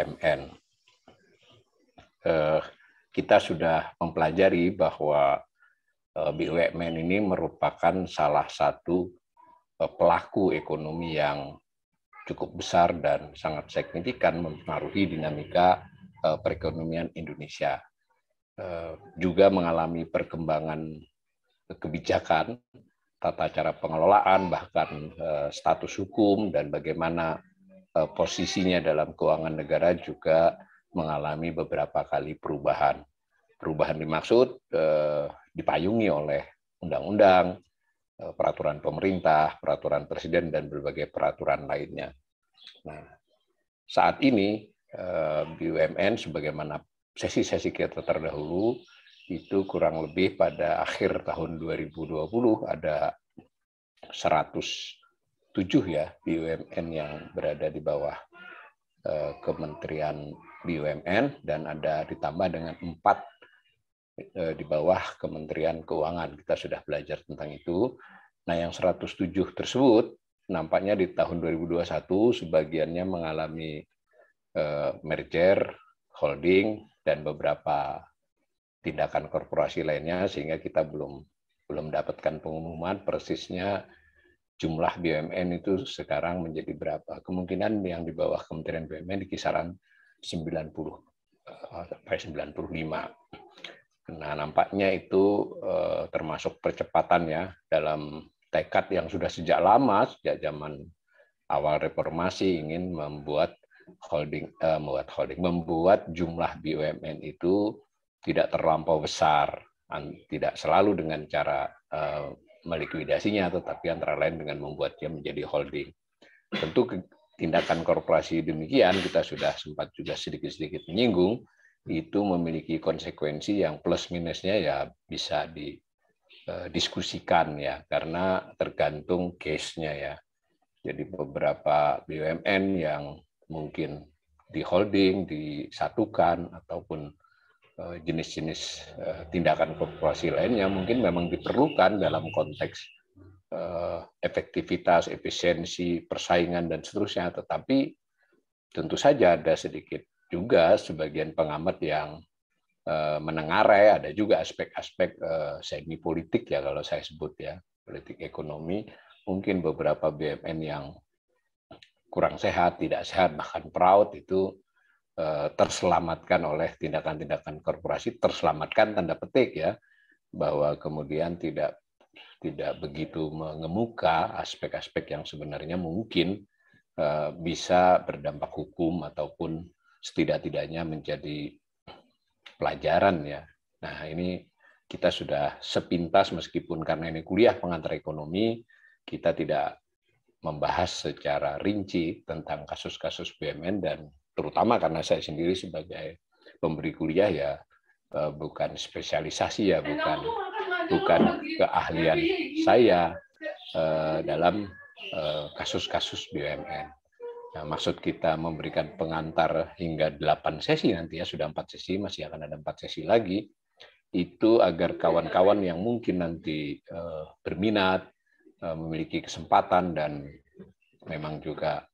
BUMN. Kita sudah mempelajari bahwa BUMN ini merupakan salah satu pelaku ekonomi yang cukup besar dan sangat signifikan mempengaruhi dinamika perekonomian Indonesia. Juga mengalami perkembangan kebijakan, tata cara pengelolaan, bahkan status hukum dan bagaimana posisinya dalam keuangan negara juga mengalami beberapa kali perubahan. Perubahan dimaksud dipayungi oleh undang-undang, peraturan pemerintah, peraturan presiden, dan berbagai peraturan lainnya. Nah, saat ini BUMN sebagaimana sesi-sesi kita terdahulu itu kurang lebih pada akhir tahun 2020 ada 107 ya BUMN yang berada di bawah Kementerian BUMN dan ada ditambah dengan 4 di bawah Kementerian Keuangan. Kita sudah belajar tentang itu. Nah, yang 107 tersebut nampaknya di tahun 2021 sebagiannya mengalami merger, holding, dan beberapa tindakan korporasi lainnya sehingga kita belum dapatkan pengumuman persisnya jumlah BUMN itu sekarang menjadi berapa. Kemungkinan yang di bawah Kementerian BUMN di kisaran 90 sampai 95. Nah, nampaknya itu termasuk percepatan ya dalam tekad yang sudah sejak lama, sejak zaman awal reformasi ingin membuat jumlah BUMN itu tidak terlampau besar, tidak selalu dengan cara melikuidasinya, tetapi antara lain dengan membuatnya menjadi holding. Tentu tindakan korporasi demikian kita sudah sempat juga sedikit-sedikit menyinggung, itu memiliki konsekuensi yang plus minusnya ya bisa didiskusikan ya, karena tergantung case-nya ya. Jadi beberapa BUMN yang mungkin di holding, disatukan, ataupun jenis-jenis tindakan korporasi lainnya mungkin memang diperlukan dalam konteks efektivitas, efisiensi, persaingan, dan seterusnya. Tetapi tentu saja ada sedikit juga sebagian pengamat yang menengarai, ada juga aspek-aspek semi politik ya kalau saya sebut ya, politik ekonomi, mungkin beberapa BUMN yang kurang sehat, tidak sehat, bahkan fraud itu terselamatkan oleh tindakan-tindakan korporasi, terselamatkan tanda petik ya, bahwa kemudian tidak begitu mengemuka aspek-aspek yang sebenarnya mungkin bisa berdampak hukum ataupun setidak-tidaknya menjadi pelajaran ya. Nah, ini kita sudah sepintas meskipun karena ini kuliah pengantar ekonomi, kita tidak membahas secara rinci tentang kasus-kasus BUMN dan terutama karena saya sendiri sebagai pemberi kuliah ya bukan spesialisasi ya, bukan keahlian saya dalam kasus-kasus BUMN. Nah, maksud kita memberikan pengantar hingga 8 sesi nanti ya, sudah 4 sesi, masih akan ada 4 sesi lagi, itu agar kawan-kawan yang mungkin nanti berminat, memiliki kesempatan dan memang juga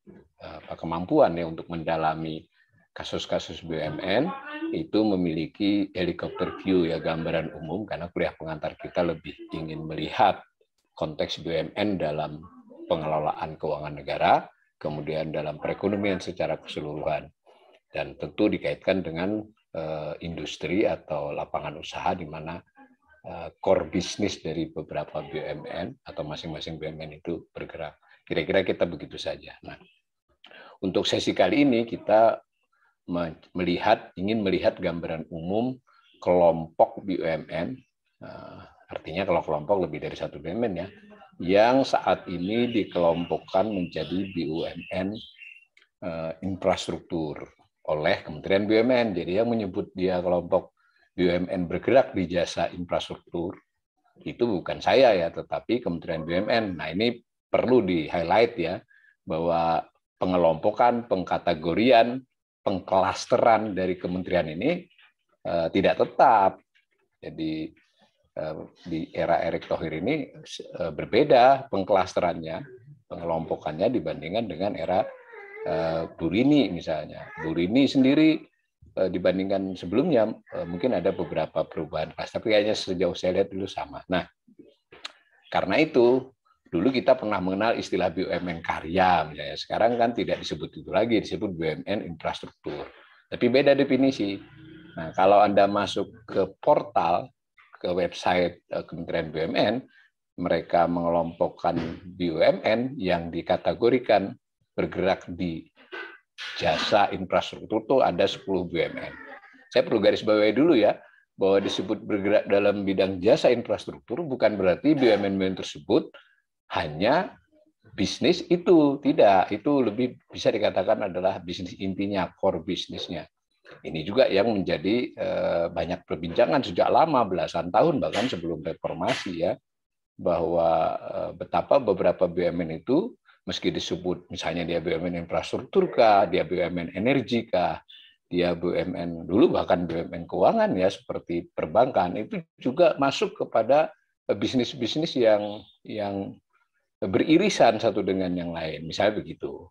kemampuan ya untuk mendalami kasus-kasus BUMN itu memiliki helikopter view ya, gambaran umum, karena kuliah pengantar kita lebih ingin melihat konteks BUMN dalam pengelolaan keuangan negara, kemudian dalam perekonomian secara keseluruhan, dan tentu dikaitkan dengan industri atau lapangan usaha di mana core bisnis dari beberapa BUMN atau masing-masing BUMN itu bergerak. Kira-kira kita begitu saja. Nah, untuk sesi kali ini kita ingin melihat gambaran umum kelompok BUMN, artinya kalau kelompok lebih dari satu BUMN ya, yang saat ini dikelompokkan menjadi BUMN infrastruktur oleh Kementerian BUMN. Jadi yang menyebut dia kelompok BUMN bergerak di jasa infrastruktur itu bukan saya ya, tetapi Kementerian BUMN. Nah, ini perlu di-highlight ya, bahwa pengelompokan, pengkategorian, pengklasteran dari kementerian ini tidak tetap. Jadi di era Erick Thohir ini berbeda pengklasterannya, pengelompokannya dibandingkan dengan era Bu Rini misalnya. Bu Rini sendiri dibandingkan sebelumnya mungkin ada beberapa perubahan kelas, tapi kayaknya sejauh saya lihat dulu sama. Nah, karena itu dulu kita pernah mengenal istilah BUMN karya misalnya. Sekarang kan tidak disebut itu lagi, disebut BUMN infrastruktur. Tapi beda definisi. Nah, kalau Anda masuk ke portal, ke website Kementerian BUMN, mereka mengelompokkan BUMN yang dikategorikan bergerak di jasa infrastruktur itu ada 10 BUMN. Saya perlu garis bawahi dulu ya, bahwa disebut bergerak dalam bidang jasa infrastruktur bukan berarti BUMN tersebut hanya bisnis itu. Tidak, itu lebih bisa dikatakan adalah bisnis intinya, core bisnisnya. Ini juga yang menjadi banyak perbincangan sejak lama, belasan tahun, bahkan sebelum reformasi ya, bahwa betapa beberapa BUMN itu meski disebut misalnya dia BUMN infrastruktur kah, dia BUMN energi kah, dia BUMN dulu bahkan BUMN keuangan ya seperti perbankan, itu juga masuk kepada bisnis-bisnis yang beririsan satu dengan yang lain, misalnya begitu.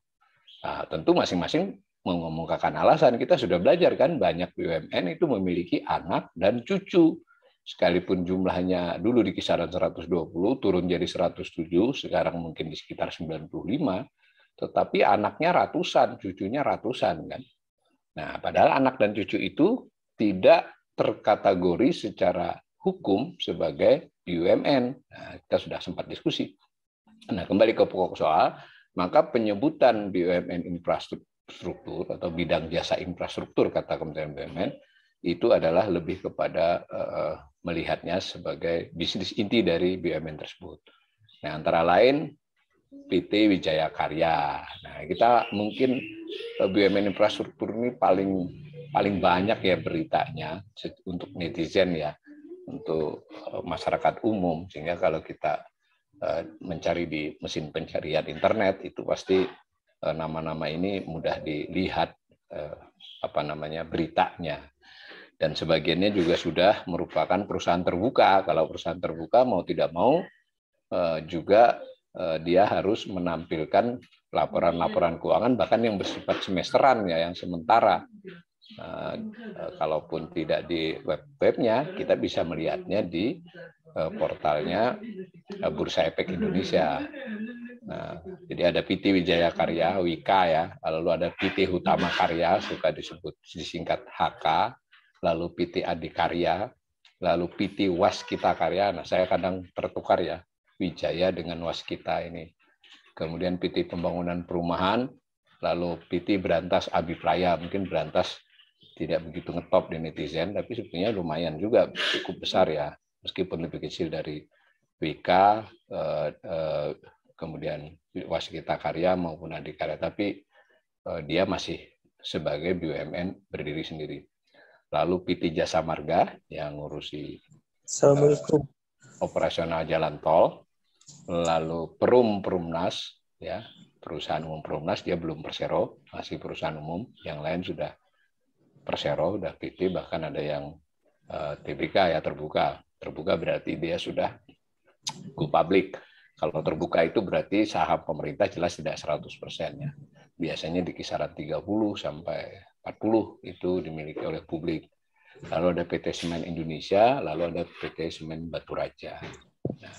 Nah, tentu masing-masing mengemukakan alasan. Kita sudah belajar kan banyak BUMN itu memiliki anak dan cucu. Sekalipun jumlahnya dulu di kisaran 120, turun jadi 107, sekarang mungkin di sekitar 95, tetapi anaknya ratusan, cucunya ratusan kan. Nah, padahal anak dan cucu itu tidak terkategori secara hukum sebagai BUMN. Nah, kita sudah sempat diskusi. Nah, kembali ke pokok soal, maka penyebutan BUMN infrastruktur atau bidang jasa infrastruktur kata Kementerian BUMN itu adalah lebih kepada melihatnya sebagai bisnis inti dari BUMN tersebut. Nah, antara lain PT Wijaya Karya. Nah, kita mungkin BUMN infrastruktur ini paling banyak ya beritanya untuk netizen ya, untuk masyarakat umum, sehingga kalau kita mencari di mesin pencarian internet itu pasti nama-nama ini mudah dilihat beritanya, dan sebagiannya juga sudah merupakan perusahaan terbuka. Kalau perusahaan terbuka mau tidak mau juga dia harus menampilkan laporan-laporan keuangan bahkan yang bersifat semesteran ya, yang sementara. Kalaupun tidak di webnya, kita bisa melihatnya di portalnya Bursa Efek Indonesia. Nah, jadi ada PT Wijaya Karya, WIKA ya, lalu ada PT Hutama Karya, suka disebut disingkat HK, lalu PT Adikarya, lalu PT Waskita Karya. Nah, saya kadang tertukar ya, Wijaya dengan Waskita ini. Kemudian PT Pembangunan Perumahan, lalu PT Berantas Abipraya. Mungkin Berantas tidak begitu ngetop di netizen, tapi sebetulnya lumayan juga, cukup besar ya, meskipun lebih kecil dari WIKA, kemudian Waskita Karya maupun Adikarya, tapi dia masih sebagai BUMN berdiri sendiri. Lalu PT Jasa Marga yang ngurusi operasional jalan tol, lalu Perumnas ya, perusahaan umum Perumnas, dia belum Persero, masih perusahaan umum, yang lain sudah Persero, sudah PT, bahkan ada yang TBK ya, terbuka. Terbuka berarti dia sudah go public. Kalau terbuka itu berarti saham pemerintah jelas tidak 100% ya. Biasanya di kisaran 30 sampai 40 itu dimiliki oleh publik. Lalu ada PT Semen Indonesia, lalu ada PT Semen Batu Raja. Nah,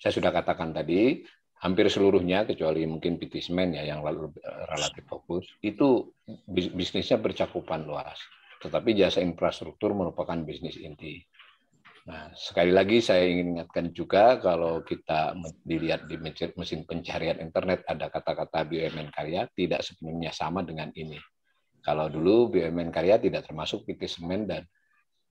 saya sudah katakan tadi, hampir seluruhnya kecuali mungkin PT Semen ya yang relatif fokus, itu bisnisnya bercakupan luas. Tetapi jasa infrastruktur merupakan bisnis inti. Nah, sekali lagi saya ingin ingatkan juga, kalau kita dilihat di mesin pencarian internet ada kata-kata BUMN Karya, tidak sepenuhnya sama dengan ini. Kalau dulu BUMN Karya tidak termasuk PT Semen dan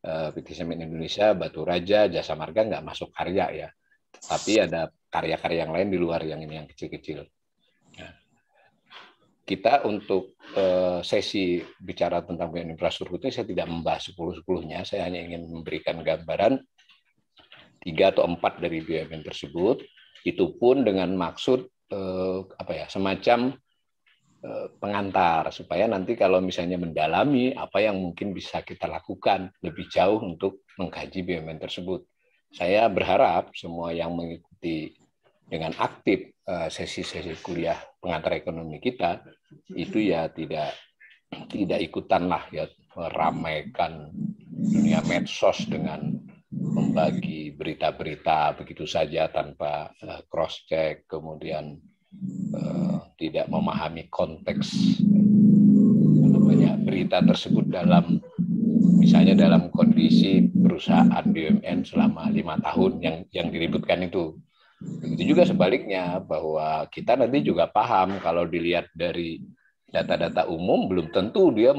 PT Semen Indonesia, Batu Raja, Jasa Marga nggak masuk karya ya. Tapi ada karya-karya yang lain di luar yang ini, yang kecil-kecil. Nah, kita untuk sesi bicara tentang BUMN infrastruktur ini saya tidak membahas 10-10-nya, saya hanya ingin memberikan gambaran 3 atau 4 dari BUMN tersebut, itu pun dengan maksud semacam pengantar, supaya nanti kalau misalnya mendalami apa yang mungkin bisa kita lakukan lebih jauh untuk mengkaji BUMN tersebut. Saya berharap semua yang mengikuti dengan aktif sesi-sesi kuliah pengantar ekonomi kita itu ya tidak ikutan lah ya meramaikan dunia medsos dengan membagi berita-berita begitu saja tanpa cross check, kemudian tidak memahami konteks berita tersebut dalam misalnya dalam kondisi perusahaan BUMN selama 5 tahun yang diributkan itu. Begitu juga sebaliknya, bahwa kita nanti juga paham kalau dilihat dari data-data umum belum tentu dia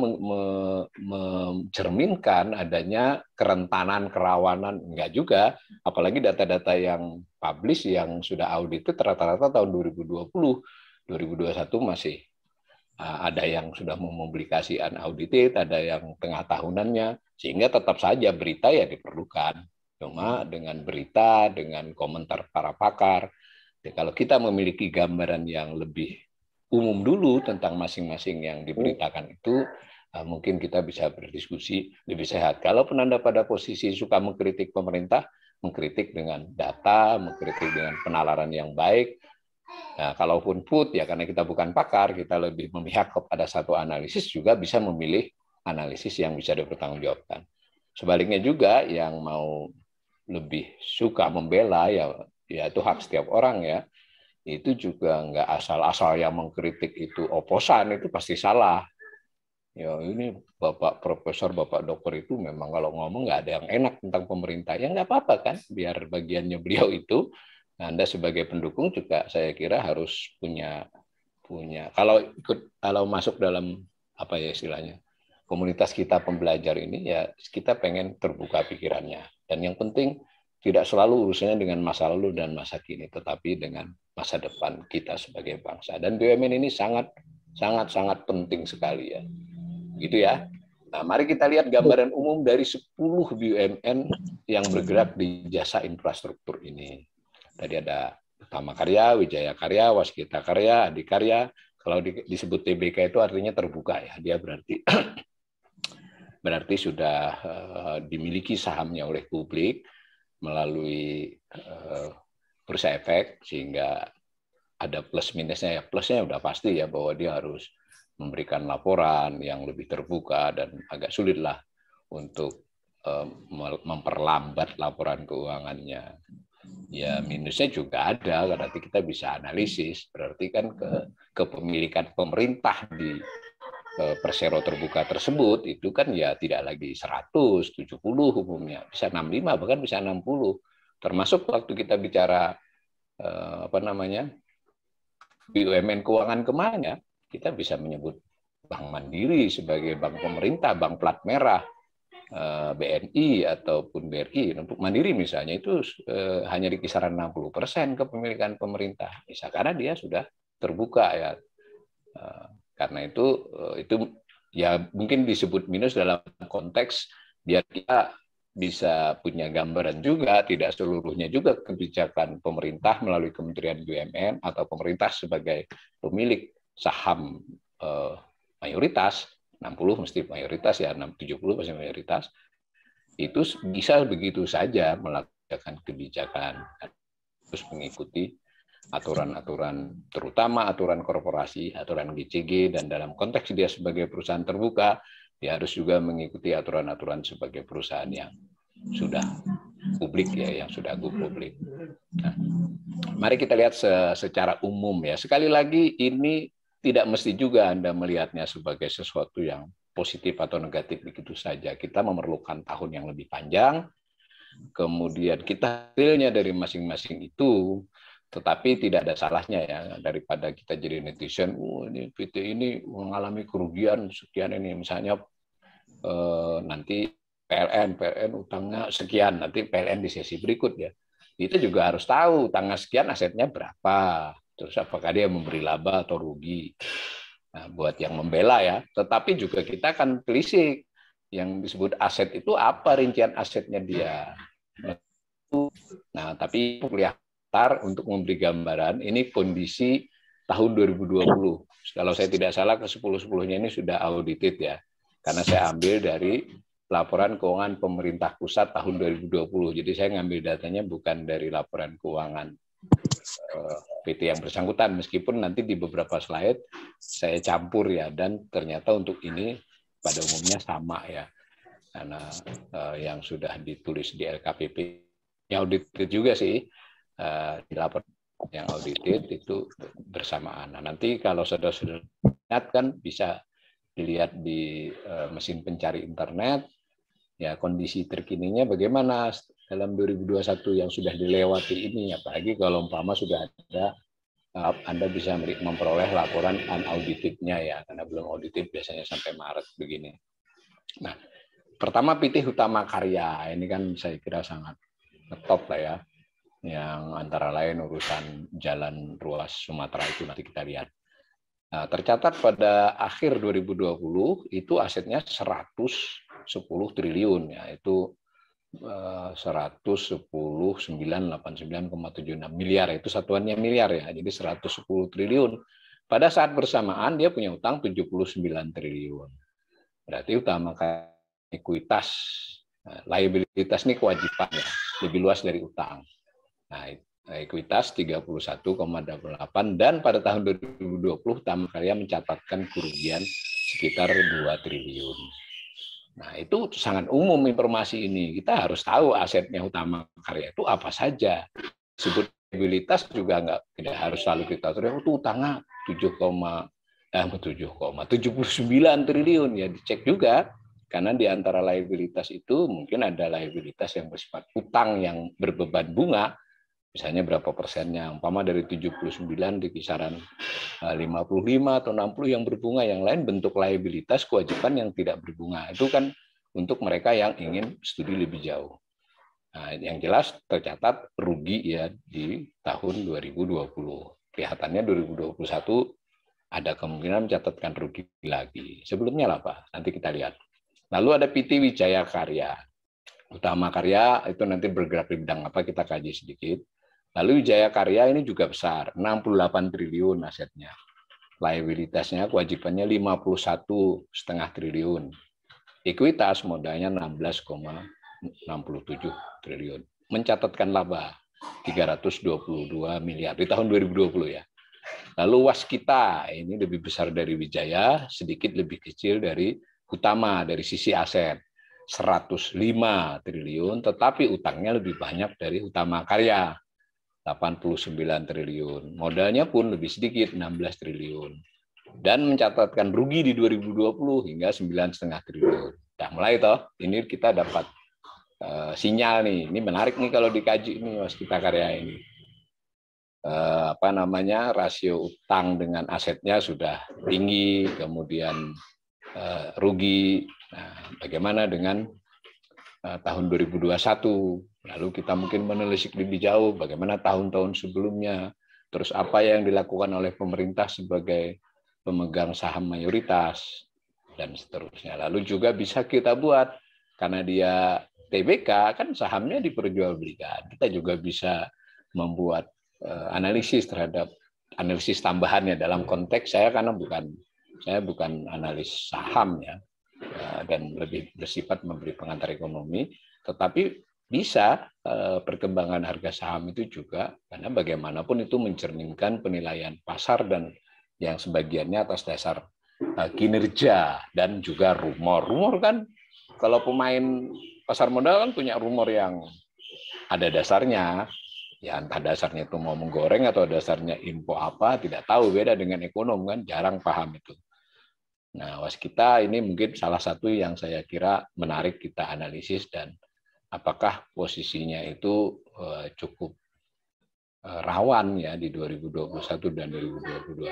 mencerminkan adanya kerentanan, kerawanan, enggak juga. Apalagi data-data yang publish yang sudah audit itu rata-rata tahun 2020, 2021 masih ada yang sudah mempublikasi unaudited, ada yang tengah tahunannya, sehingga tetap saja berita ya diperlukan. Cuma dengan berita, dengan komentar para pakar, kalau kita memiliki gambaran yang lebih umum dulu tentang masing-masing yang diberitakan itu, mungkin kita bisa berdiskusi lebih sehat. Kalaupun Anda pada posisi suka mengkritik pemerintah, mengkritik dengan data, mengkritik dengan penalaran yang baik. Nah, kalaupun put, ya karena kita bukan pakar, kita lebih memihak kepada satu analisis, juga bisa memilih analisis yang bisa dipertanggungjawabkan. Sebaliknya juga yang mau lebih suka membela, ya itu hak setiap orang ya, itu juga nggak asal-asal yang mengkritik itu oposan, itu pasti salah. Ya ini Bapak Profesor, Bapak Dokter itu memang kalau ngomong nggak ada yang enak tentang pemerintah, ya nggak apa-apa kan, biar bagiannya beliau itu. Anda sebagai pendukung juga saya kira harus punya kalau masuk dalam apa ya istilahnya komunitas kita pembelajar ini, ya kita pengen terbuka pikirannya, dan yang penting tidak selalu urusannya dengan masa lalu dan masa kini, tetapi dengan masa depan kita sebagai bangsa. Dan BUMN ini sangat penting sekali ya. Gitu ya. Nah, mari kita lihat gambaran umum dari 10 BUMN yang bergerak di jasa infrastruktur ini. Tadi ada Utama Karya, Wijaya Karya, Waskita Karya, Adikarya. Kalau disebut TBK itu artinya terbuka ya. Dia berarti sudah dimiliki sahamnya oleh publik melalui bursa efek, sehingga ada plus minusnya ya. Plusnya udah pasti ya, bahwa dia harus memberikan laporan yang lebih terbuka dan agak sulit lah untuk memperlambat laporan keuangannya. Ya minusnya juga ada, berarti kita bisa analisis, berarti kan kepemilikan pemerintah di persero terbuka tersebut itu kan ya tidak lagi 170 umumnya, bisa 65 bahkan bisa 60. Termasuk waktu kita bicara BUMN keuangan kemana, kita bisa menyebut Bank Mandiri sebagai bank pemerintah, bank plat merah, BNI ataupun BRI. Untuk Mandiri misalnya itu hanya di kisaran 60% kepemilikan pemerintah, bisa karena dia sudah terbuka ya. Karena itu ya mungkin disebut minus dalam konteks biar kita bisa punya gambaran juga, tidak seluruhnya juga kebijakan pemerintah melalui Kementerian BUMN atau pemerintah sebagai pemilik saham mayoritas, 60 mesti mayoritas ya, 70 pasti mayoritas, itu bisa begitu saja melakukan kebijakan, terus mengikuti aturan-aturan, terutama aturan korporasi, aturan GCG, dan dalam konteks dia sebagai perusahaan terbuka, dia harus juga mengikuti aturan-aturan sebagai perusahaan yang sudah publik ya, yang sudah go publik. Nah, mari kita lihat secara umum ya. Sekali lagi ini tidak mesti juga Anda melihatnya sebagai sesuatu yang positif atau negatif begitu saja. Kita memerlukan tahun yang lebih panjang, kemudian kita hasilnya dari masing-masing itu, tetapi tidak ada salahnya ya, daripada kita jadi netizen, ini PT ini mengalami kerugian sekian ini, misalnya nanti PLN utangnya sekian, nanti PLN di sesi berikut ya. Kita juga harus tahu utangnya sekian, asetnya berapa. Terus apakah dia memberi laba atau rugi? Nah, buat yang membela ya. Tetapi juga kita akan telisik yang disebut aset itu apa, rincian asetnya dia. Nah, tapi kelihatan untuk memberi gambaran ini kondisi tahun 2020. Kalau saya tidak salah ke 10-10-nya ini sudah audited ya. Karena saya ambil dari laporan keuangan pemerintah pusat tahun 2020. Jadi saya ngambil datanya bukan dari laporan keuangan PT yang bersangkutan, meskipun nanti di beberapa slide saya campur ya, dan ternyata untuk ini pada umumnya sama ya, karena yang sudah ditulis di LKPP yang audited juga sih, di laporan yang audited itu bersamaan. Nah, nanti kalau saudara-saudara lihat kan bisa dilihat di mesin pencari internet ya, kondisi terkininya bagaimana dalam 2021 yang sudah dilewati ini, apalagi kalau umpama sudah ada, Anda bisa memperoleh laporan unaudited-nya ya, karena belum audited biasanya sampai Maret begini. Nah, pertama PT Hutama Karya, ini kan saya kira sangat top lah ya, yang antara lain urusan jalan ruas Sumatera itu nanti kita lihat. Nah, tercatat pada akhir 2020 itu asetnya 110 triliun ya, itu 110.989,76 miliar, itu satuannya miliar ya, jadi 110 triliun. Pada saat bersamaan dia punya utang 79 triliun. Berarti utama ekuitas, liabilitas ini kewajiban ya, lebih luas dari utang. Nah, ekuitas 31,88, dan pada tahun 2020 Hutama Karya mencatatkan kerugian sekitar 2 triliun. Nah, itu sangat umum informasi ini. Kita harus tahu asetnya Hutama Karya itu apa saja. Sebut liabilitas juga tidak harus selalu kita tahu itu utangnya 79 triliun ya, dicek juga. Karena di antara liabilitas itu mungkin ada liabilitas yang bersifat utang yang berbeban bunga, misalnya berapa persennya, umpama dari 79 di kisaran 55 atau 60 yang berbunga, yang lain bentuk liabilitas kewajiban yang tidak berbunga. Itu kan untuk mereka yang ingin studi lebih jauh. Nah, yang jelas tercatat rugi ya di tahun 2020. Kelihatannya 2021 ada kemungkinan mencatatkan rugi lagi. Sebelumnya apa? Nanti kita lihat. Lalu ada PT Wijaya Karya. Hutama Karya itu nanti bergerak di bidang apa, kita kaji sedikit. Lalu Wijaya Karya ini juga besar, 68 triliun asetnya. Liabilitasnya, kewajibannya 51,5 triliun. Ekuitas modalnya 16,67 triliun. Mencatatkan laba 322 miliar di tahun 2020 ya. Lalu waskita ini lebih besar dari Wijaya, sedikit lebih kecil dari Hutama dari sisi aset. 105 triliun, tetapi utangnya lebih banyak dari Hutama Karya. 89 triliun. Modalnya pun lebih sedikit, 16 triliun. Dan mencatatkan rugi di 2020 hingga 9,5 triliun. Nah, mulai toh, ini kita dapat sinyal nih. Ini menarik nih kalau dikaji ini waskita Karya ini. Rasio utang dengan asetnya sudah tinggi, kemudian rugi. Nah, bagaimana dengan tahun 2021? Lalu kita mungkin menelisik lebih jauh bagaimana tahun-tahun sebelumnya, terus apa yang dilakukan oleh pemerintah sebagai pemegang saham mayoritas, dan seterusnya. Lalu juga bisa kita buat, karena dia TBK, kan sahamnya diperjualbelikan. Kita juga bisa membuat analisis terhadap analisis tambahannya dalam konteks saya, karena saya bukan analis saham ya, dan lebih bersifat memberi pengantar ekonomi, tetapi bisa perkembangan harga saham itu juga, karena bagaimanapun itu mencerminkan penilaian pasar dan yang sebagiannya atas dasar kinerja dan juga rumor. Rumor kan kalau pemain pasar modal kan punya rumor yang ada dasarnya. Ya entah dasarnya itu mau menggoreng atau dasarnya info apa, tidak tahu, beda dengan ekonom kan, jarang paham itu. Nah, waskita ini mungkin salah satu yang saya kira menarik kita analisis, dan apakah posisinya itu cukup rawan ya di 2021 dan 2022.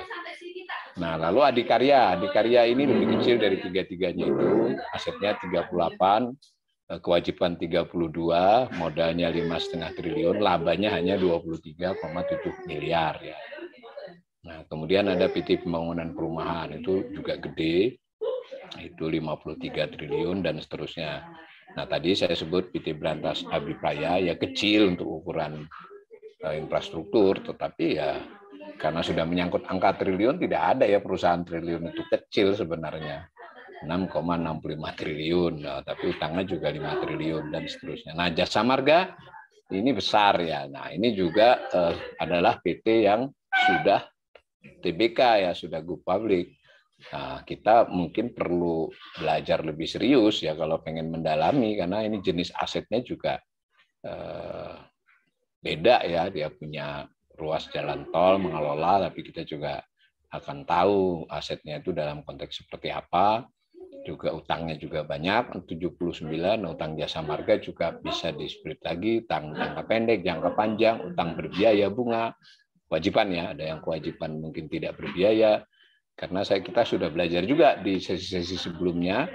Nah, lalu Adikarya ini lebih kecil dari tiga-tiganya itu, asetnya 38, kewajiban 32, modalnya 5,5 triliun, labanya hanya 23,7 miliar ya. Nah, kemudian ada PT Pembangunan Perumahan, itu juga gede, itu 53 triliun dan seterusnya. Nah, tadi saya sebut PT Berantas Abipraya ya kecil untuk ukuran infrastruktur, tetapi ya karena sudah menyangkut angka triliun, tidak ada ya perusahaan triliun itu kecil sebenarnya. 6,65 triliun, nah, tapi utangnya juga 5 triliun dan seterusnya. Nah, Jasa Marga ini besar ya. Nah, ini juga adalah PT yang sudah TBK ya, sudah go public. Nah, kita mungkin perlu belajar lebih serius ya kalau pengen mendalami, karena ini jenis asetnya juga beda ya. Dia punya ruas jalan tol mengelola, tapi kita juga akan tahu asetnya itu dalam konteks seperti apa. Juga utangnya juga banyak, 79, utang jasa marga juga bisa di-split lagi, utang jangka pendek, jangka panjang, utang berbiaya bunga, kewajiban ya, ada yang kewajiban mungkin tidak berbiaya. Karena kita sudah belajar juga di sesi-sesi sebelumnya,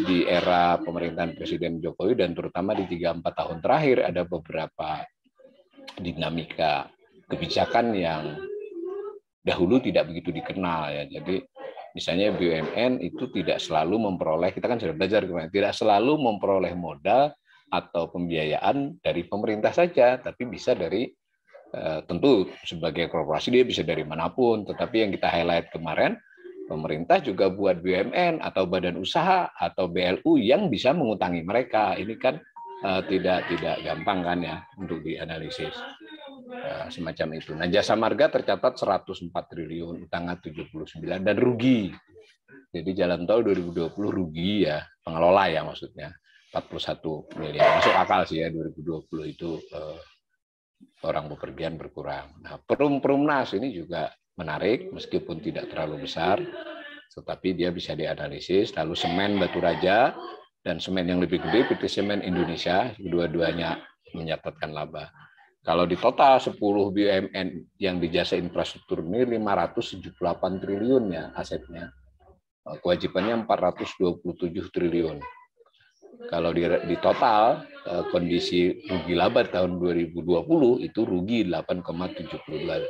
di era pemerintahan Presiden Jokowi, dan terutama di 3-4 tahun terakhir, ada beberapa dinamika kebijakan yang dahulu tidak begitu dikenal ya. Jadi misalnya BUMN itu tidak selalu memperoleh, kita kan sudah belajar kemarin, tidak selalu memperoleh modal atau pembiayaan dari pemerintah saja, tapi bisa dari tentu sebagai korporasi dia bisa dari manapun, tetapi yang kita highlight kemarin, pemerintah juga buat BUMN atau badan usaha atau BLU yang bisa mengutangi mereka. Ini kan tidak gampang kan ya untuk dianalisis. Semacam itu. Nah, jasa marga tercatat 104 triliun, utangnya 79 dan rugi. Jadi jalan tol 2020 rugi ya, pengelola ya maksudnya 41 miliar. Masuk akal sih ya 2020 itu orang bepergian berkurang. Nah, Perumnas ini juga menarik meskipun tidak terlalu besar, tetapi dia bisa dianalisis. Lalu semen Batu Raja dan semen yang lebih gede PT Semen Indonesia, kedua-duanya mencatatkan laba. Kalau di total 10 BUMN yang di jasa infrastruktur ini 578 triliun ya asetnya. Kewajibannya 427 triliun. Kalau di total kondisi rugi laba tahun 2020 itu rugi 8,72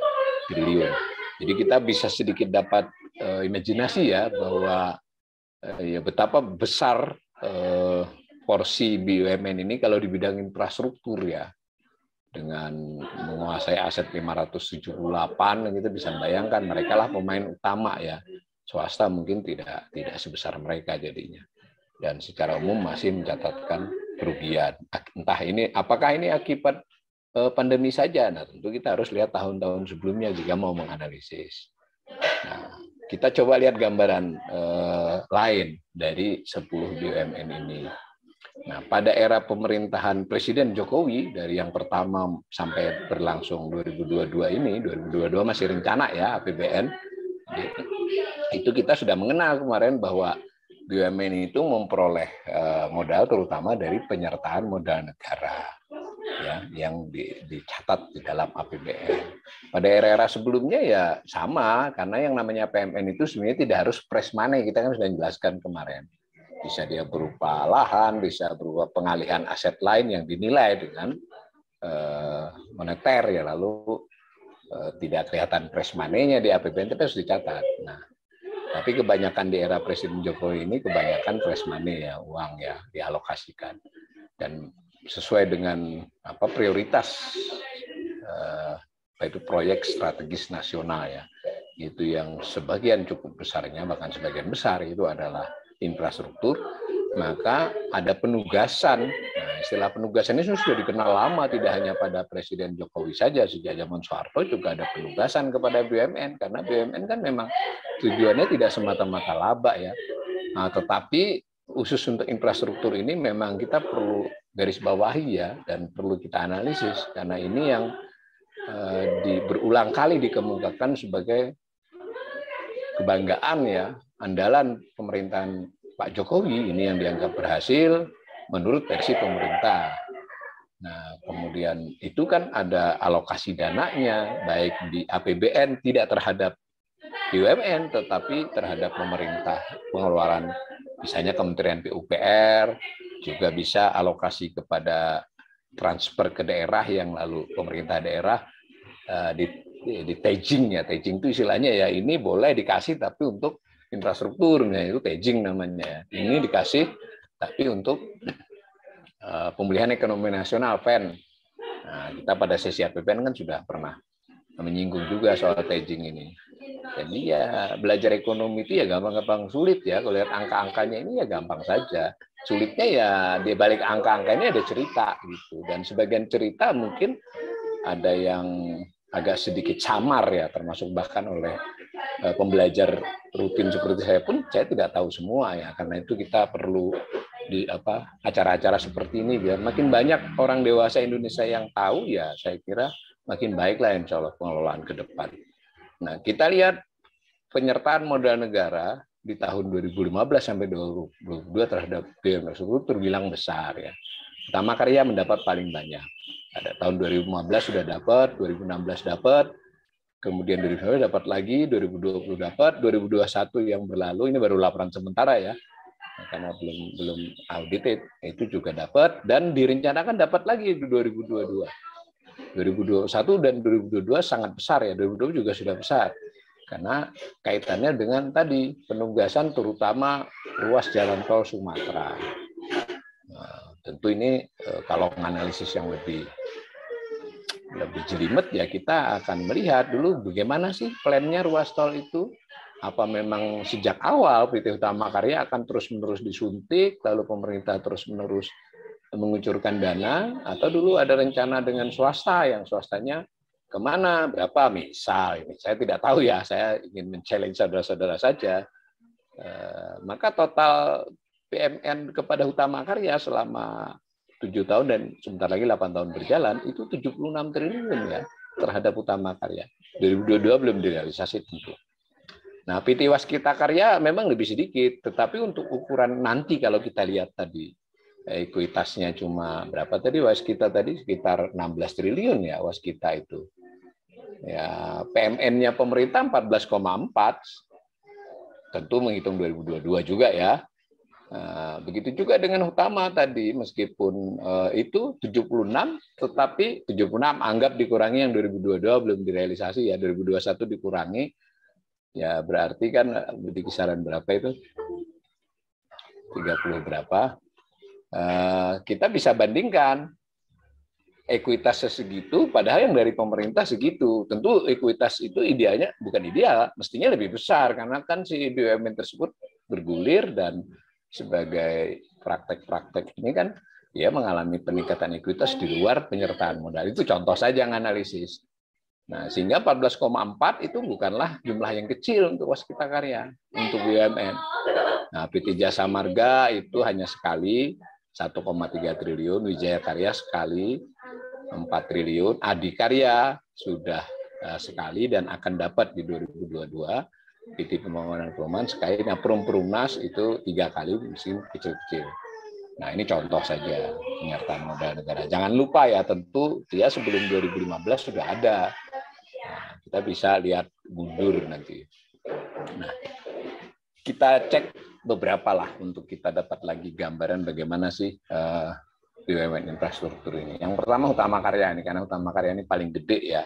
triliun. Jadi kita bisa sedikit dapat imajinasi ya bahwa ya betapa besar porsi BUMN ini kalau di bidang infrastruktur ya. Dengan menguasai aset 578, kita bisa bayangkan mereka lah pemain utama ya. Swasta mungkin tidak sebesar mereka jadinya. Dan secara umum masih mencatatkan kerugian. Entah ini apakah ini akibat pandemi saja. Nah, tentu kita harus lihat tahun-tahun sebelumnya jika mau menganalisis. Nah, kita coba lihat gambaran lain dari 10 BUMN ini. Nah, pada era pemerintahan Presiden Jokowi, dari yang pertama sampai berlangsung 2022 ini, 2022 masih rencana ya APBN, itu kita sudah mengenal kemarin bahwa BUMN itu memperoleh modal terutama dari penyertaan modal negara ya yang dicatat di dalam APBN. Pada era-era sebelumnya ya sama, karena yang namanya PMN itu sebenarnya tidak harus fresh money, kita kan sudah jelaskan kemarin. Bisa dia berupa lahan, bisa berupa pengalihan aset lain yang dinilai dengan moneter ya, lalu tidak kelihatan fresh money-nya di APBN, tapi harus dicatat. Nah, tapi kebanyakan di era Presiden Jokowi ini kebanyakan fresh money ya, uang ya dialokasikan dan sesuai dengan prioritas itu proyek strategis nasional ya. Itu yang sebagian cukup besarnya, bahkan sebagian besar itu adalah infrastruktur. Maka ada penugasan. Nah, istilah penugasan ini sudah dikenal lama, tidak hanya pada Presiden Jokowi saja, sejak zaman Soeharto juga ada penugasan kepada BUMN, karena BUMN kan memang tujuannya tidak semata-mata laba ya. Nah, tetapi khusus untuk infrastruktur ini memang kita perlu garis bawahi ya, dan perlu kita analisis, karena ini yang berulang kali dikemukakan sebagai kebanggaan ya, andalan pemerintahan Pak Jokowi ini yang dianggap berhasil menurut versi pemerintah. Nah, kemudian itu kan ada alokasi dananya, baik di APBN tidak terhadap BUMN, tetapi terhadap pemerintah, pengeluaran misalnya Kementerian PUPR, juga bisa alokasi kepada transfer ke daerah yang lalu pemerintah daerah di tagging ya, tagging itu istilahnya ya, ini boleh dikasih tapi untuk infrastrukturnya, itu tagging namanya. Ini dikasih tapi untuk pemulihan ekonomi nasional PEN. Nah, kita pada sesi APBN kan sudah pernah menyinggung juga soal tagging ini. Jadi ya belajar ekonomi itu ya gampang-gampang sulit ya. Kalau lihat angka-angkanya ini ya gampang saja. sulitnya ya di balik angka-angka ini ada cerita gitu, dan sebagian cerita mungkin ada yang agak sedikit samar ya, termasuk bahkan oleh pembelajar rutin seperti saya pun saya tidak tahu semua ya. Karena itu kita perlu di acara-acara seperti ini biar makin banyak orang dewasa Indonesia yang tahu, ya saya kira makin baiklah insya Allah pengelolaan ke depan. Nah, kita lihat penyertaan modal negara di tahun 2015 sampai 2022 terhadap BUMN tersebut terbilang besar ya. Utama Karya mendapat paling banyak. Ada tahun 2015 sudah dapat, 2016 dapat, kemudian 2019 dapat lagi, 2020 dapat, 2021 yang berlalu ini baru laporan sementara ya, karena belum audited, itu juga dapat, dan direncanakan dapat lagi di 2022. 2021 dan 2022 sangat besar ya, 2022 juga sudah besar. Karena kaitannya dengan tadi penugasan terutama ruas jalan tol Sumatera. Nah, tentu ini kalau analisis yang lebih jelimet ya, kita akan melihat dulu bagaimana sih plannya ruas tol itu. Apa memang sejak awal PT Utama Karya akan terus-menerus disuntik, lalu pemerintah terus-menerus mengucurkan dana, atau dulu ada rencana dengan swasta, yang swastanya kemana, berapa, misal ini. Saya tidak tahu ya, saya ingin men-challenge saudara-saudara saja. Maka total PMN kepada Utama Karya selama 7 tahun dan sebentar lagi 8 tahun berjalan, itu 76 triliun ya terhadap Utama Karya. 2022 belum direalisasi tentu. Nah, PT Waskita Karya memang lebih sedikit, tetapi untuk ukuran nanti kalau kita lihat tadi, ekuitasnya cuma berapa tadi Waskita tadi, sekitar 16 triliun ya Waskita itu. Ya, PMN-nya pemerintah 14,4, tentu menghitung 2022 juga ya. Nah, begitu juga dengan Utama tadi, meskipun itu 76, tetapi 76 anggap dikurangi yang 2022 belum direalisasi ya, 2021 dikurangi. Ya berarti kan di kisaran berapa itu? 30 berapa? Kita bisa bandingkan ekuitasnya segitu, padahal yang dari pemerintah segitu. Tentu ekuitas itu idealnya, bukan ideal, mestinya lebih besar, karena kan si BUMN tersebut bergulir, dan sebagai praktek-praktek ini kan dia mengalami peningkatan ekuitas di luar penyertaan modal. Itu contoh saja yang analisis. Nah, sehingga 14,4 itu bukanlah jumlah yang kecil untuk Waskita Karya, untuk BUMN. Nah, PT Jasa Marga itu hanya sekali, 1,3 triliun, Wijaya Karya sekali, 4 triliun, Adikarya sudah sekali dan akan dapat di 2022, PT Pembangunan Perumahan sekali, nah Perumnas itu 3 kali, mesin kecil-kecil. Nah, ini contoh saja penyertaan modal negara. Jangan lupa ya, tentu dia sebelum 2015 sudah ada. Nah, kita bisa lihat mundur nanti. Nah, kita cek beberapa lah untuk kita dapat lagi gambaran bagaimana sih BUMN infrastruktur ini. Yang pertama Utama Karya ini, karena Utama Karya ini paling gede ya.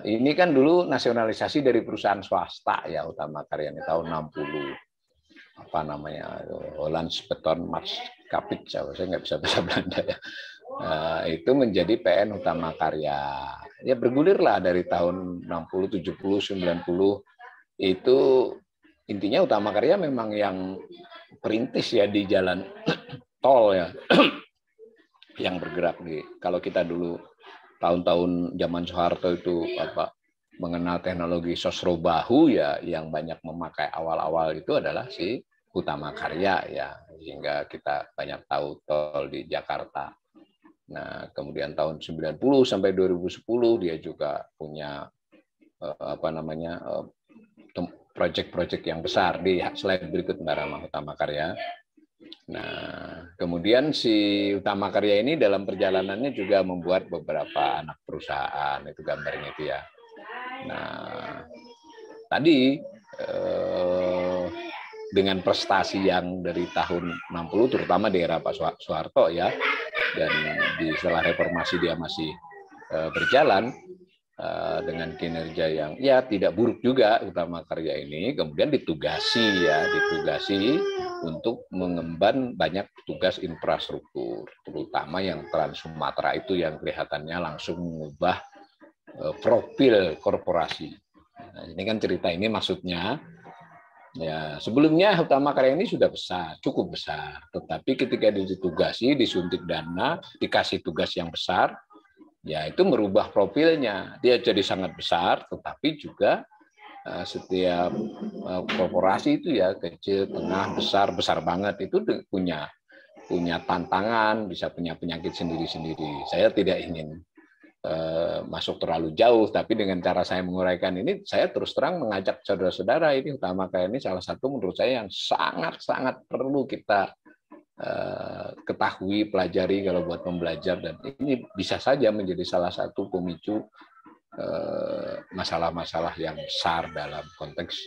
Ini kan dulu nasionalisasi dari perusahaan swasta ya, Utama Karya ini tahun 60. Apa namanya? Hollands Beton Maatschappij, saya nggak bisa bahasa Belanda ya. Itu menjadi PN Utama Karya. Ya bergulirlah dari tahun 60, 70, 90. Itu intinya Utama Karya memang yang perintis ya di jalan tol ya. Yang bergerak di, kalau kita dulu tahun-tahun zaman Soeharto itu mengenal teknologi sosrobahu ya, yang banyak memakai awal-awal itu adalah si Utama Karya ya, sehingga kita banyak tahu tol di Jakarta. Nah, kemudian tahun 90 sampai 2010 dia juga punya proyek-proyek yang besar. Di slide berikut Mbak Rama, Utama Karya. Nah, kemudian si Utama Karya ini dalam perjalanannya juga membuat beberapa anak perusahaan, itu gambarnya itu ya. Nah, tadi dengan prestasi yang dari tahun 60, terutama di era Pak Soeharto ya, dan setelah reformasi dia masih berjalan dengan kinerja yang ya tidak buruk juga Utama Karya ini, kemudian ditugasi untuk mengemban banyak tugas infrastruktur, terutama yang Trans Sumatera itu yang kelihatannya langsung mengubah profil korporasi. Nah, ini kan cerita ini maksudnya Ya, sebelumnya Hutama Karya ini sudah besar, cukup besar. Tetapi ketika ditugasi, disuntik dana, dikasih tugas yang besar, ya itu merubah profilnya. Dia jadi sangat besar, tetapi juga setiap korporasi itu ya kecil, tengah, besar, besar banget itu punya tantangan, bisa punya penyakit sendiri-sendiri. Saya tidak ingin masuk terlalu jauh, tapi dengan cara saya menguraikan ini, saya terus terang mengajak saudara-saudara, ini Hutama Karya ini salah satu menurut saya yang sangat-sangat perlu kita ketahui, pelajari kalau buat pembelajar, dan ini bisa saja menjadi salah satu pemicu masalah-masalah yang besar dalam konteks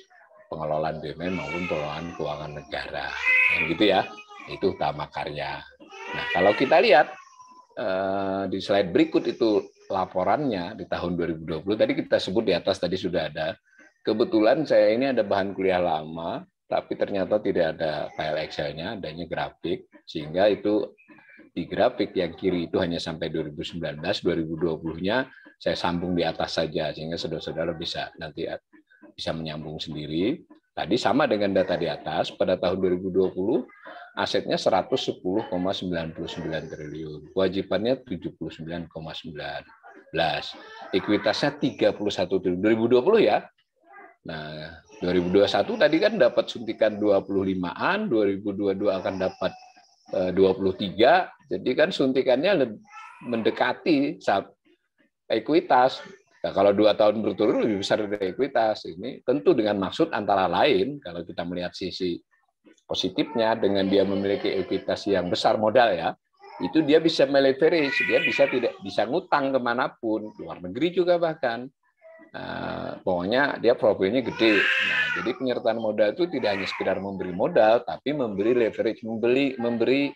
pengelolaan BUMN maupun pengelolaan keuangan negara. Yang gitu ya, itu Hutama Karya. Nah, kalau kita lihat di slide berikut itu laporannya di tahun 2020, tadi kita sebut di atas tadi sudah ada. Kebetulan saya ini ada bahan kuliah lama, tapi ternyata tidak ada file Excel-nya, adanya grafik, sehingga itu di grafik yang kiri itu hanya sampai 2019, 2020-nya saya sambung di atas saja, sehingga saudara-saudara bisa nanti bisa menyambung sendiri. Tadi sama dengan data di atas, pada tahun 2020 asetnya 110,99 triliun, kewajibannya 79,19, ekuitasnya 31 triliun. 2020 ya. Nah, 2021 tadi kan dapat suntikan 25-an, 2022 akan dapat 23, jadi kan suntikannya mendekati ekuitas. Nah, kalau 2 tahun berturut lebih besar dari ekuitas. Ini tentu dengan maksud antara lain, kalau kita melihat sisi positifnya, dengan dia memiliki ekuitas yang besar modal ya, itu dia bisa meleverage, dia bisa ngutang kemanapun, luar negeri juga bahkan. Pokoknya dia profilnya gede. Nah, jadi penyertaan modal itu tidak hanya sekedar memberi modal, tapi memberi leverage, memberi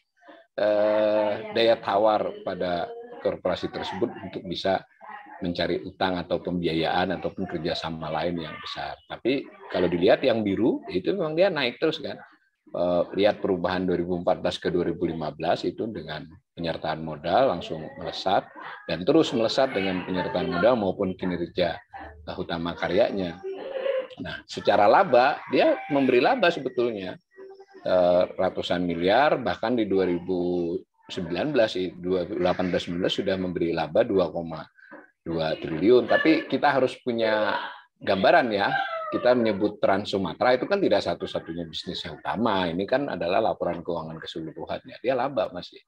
daya tawar pada korporasi tersebut untuk bisa mencari utang atau pembiayaan ataupun kerjasama lain yang besar. Tapi kalau dilihat yang biru itu memang dia naik terus kan. Lihat perubahan 2014 ke 2015 itu dengan penyertaan modal langsung melesat, dan terus melesat dengan penyertaan modal maupun kinerja Hutama Karyanya. Nah, secara laba dia memberi laba sebetulnya ratusan miliar, bahkan di 2018-19 sudah memberi laba 2,2 triliun. Tapi kita harus punya gambaran ya. Kita menyebut Trans Sumatera itu kan tidak satu-satunya bisnis yang utama. Ini kan adalah laporan keuangan keseluruhannya. Dia laba masih.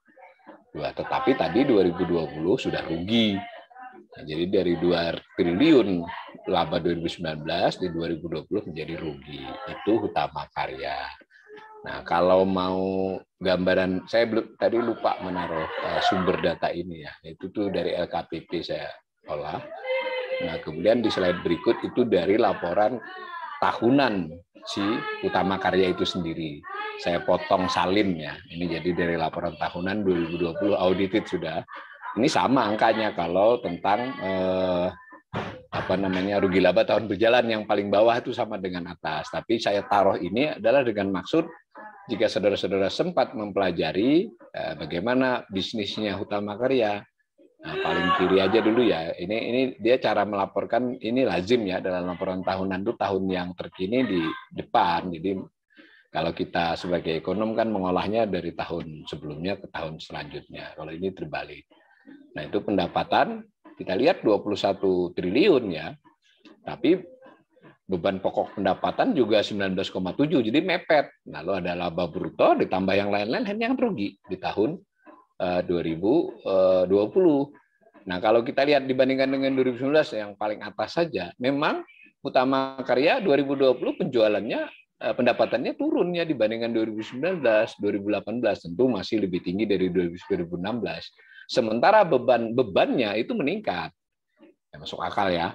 Tetapi tadi 2020 sudah rugi. Nah, jadi dari 2 triliun laba 2019 di 2020 menjadi rugi. Itu Hutama Karya. Nah, kalau mau gambaran, saya tadi lupa menaruh sumber data ini ya. Itu tuh dari LKPP saya olah. Nah, kemudian di slide berikut itu dari laporan tahunan si Hutama Karya itu sendiri. Saya potong salin ya. Ini jadi dari laporan tahunan 2020 audited sudah. Ini sama angkanya kalau tentang rugi laba tahun berjalan, yang paling bawah itu sama dengan atas. Tapi saya taruh ini adalah dengan maksud jika saudara-saudara sempat mempelajari bagaimana bisnisnya Hutama Karya. Nah, paling kiri aja dulu ya. Ini dia cara melaporkan, ini lazim ya dalam laporan tahunan itu tahun yang terkini di depan. Jadi kalau kita sebagai ekonom kan mengolahnya dari tahun sebelumnya ke tahun selanjutnya. Kalau ini terbalik. Nah, itu pendapatan kita lihat 21 triliun ya. Tapi beban pokok pendapatan juga 19,7, jadi mepet. Lalu ada laba bruto ditambah yang lain-lain yang rugi di tahun 2020. Nah, kalau kita lihat dibandingkan dengan 2019 yang paling atas saja, memang Hutama Karya 2020 penjualannya, pendapatannya turunnya dibandingkan 2019, 2018 tentu masih lebih tinggi dari 2016. Sementara bebannya itu meningkat. Ya, masuk akal ya.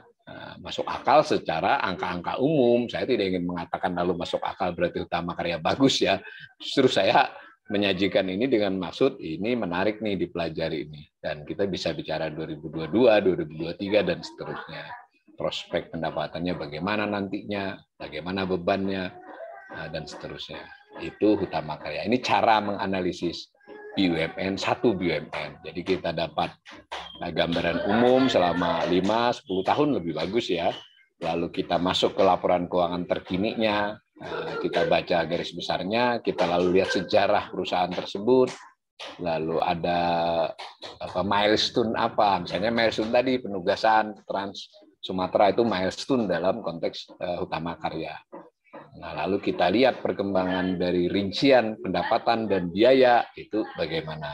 Masuk akal secara angka-angka umum. Saya tidak ingin mengatakan lalu masuk akal berarti Hutama Karya bagus ya. Justru saya menyajikan ini dengan maksud ini menarik nih dipelajari ini, dan kita bisa bicara 2022, 2023 dan seterusnya. Prospek pendapatannya bagaimana nantinya, bagaimana bebannya dan seterusnya. Itu Hutama Karya. Ini cara menganalisis BUMN, satu BUMN. Jadi kita dapat gambaran umum selama 5-10 tahun lebih bagus ya. Lalu kita masuk ke laporan keuangan terkininya, Kita baca garis besarnya, kita lalu lihat sejarah perusahaan tersebut, lalu ada milestone apa, misalnya milestone tadi penugasan Trans Sumatera itu milestone dalam konteks Hutama Karya. Nah, lalu kita lihat perkembangan dari rincian pendapatan dan biaya itu bagaimana.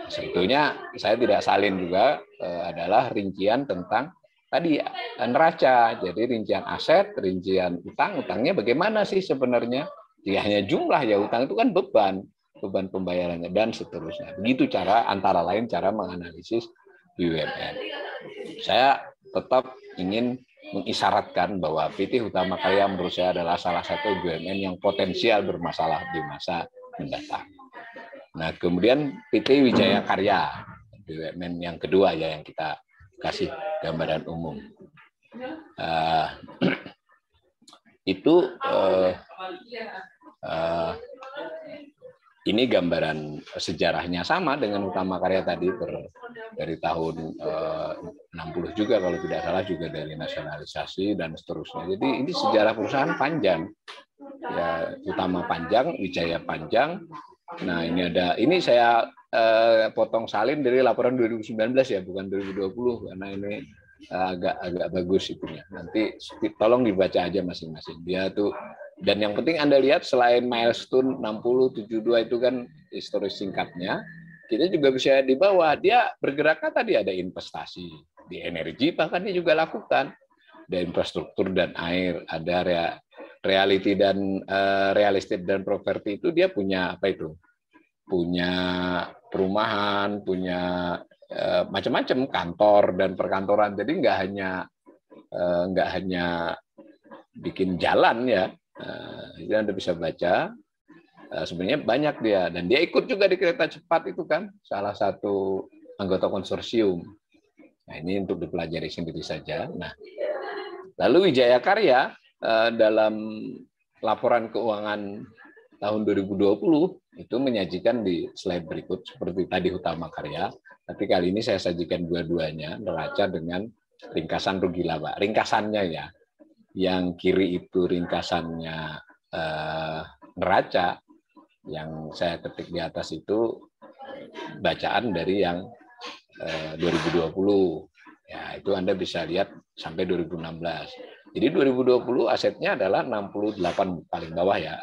Sebetulnya saya tidak salin juga adalah rincian tentang tadi neraca, jadi rincian aset, rincian utangnya bagaimana sih sebenarnya? Tidak hanya jumlah ya, utang itu kan beban pembayarannya dan seterusnya. Begitu cara antara lain cara menganalisis BUMN. Saya tetap ingin mengisyaratkan bahwa PT Hutama Karya menurut saya adalah salah satu BUMN yang potensial bermasalah di masa mendatang. Nah, kemudian PT Wijaya Karya, BUMN yang kedua ya yang kita kasih gambaran umum. Ini gambaran sejarahnya sama dengan Hutama Karya tadi dari tahun 60 juga kalau tidak salah, juga dari nasionalisasi dan seterusnya. Jadi ini sejarah perusahaan panjang. Ya, Hutama panjang, Wijaya panjang. Nah, ini saya potong salin dari laporan 2019 ya, bukan 2020 karena ini agak bagus itunya. Nanti tolong dibaca aja masing-masing. Dia tuh, dan yang penting Anda lihat selain milestone 60 72 itu kan historis singkatnya, kita juga bisa di bawah dia bergeraknya tadi ada investasi di energi, bahkan dia juga lakukan ada infrastruktur dan air, ada reality dan real estate dan properti itu dia punya apa itu? Punya perumahan, punya macam-macam kantor dan perkantoran. Jadi nggak hanya bikin jalan ya. Itu Anda bisa baca. Sebenarnya banyak dia, dan dia ikut juga di kereta cepat itu kan, salah satu anggota konsorsium. Nah, ini untuk dipelajari sendiri saja. Nah, lalu Wijaya Karya dalam laporan keuangan tahun 2020 itu menyajikan di slide berikut seperti tadi Hutama Karya, tapi kali ini saya sajikan dua-duanya, neraca dengan ringkasan rugi laba. Ringkasannya ya, yang kiri itu ringkasannya neraca, yang saya ketik di atas itu bacaan dari yang 2020. Ya, itu Anda bisa lihat sampai 2016. Jadi 2020 asetnya adalah 68 paling bawah ya,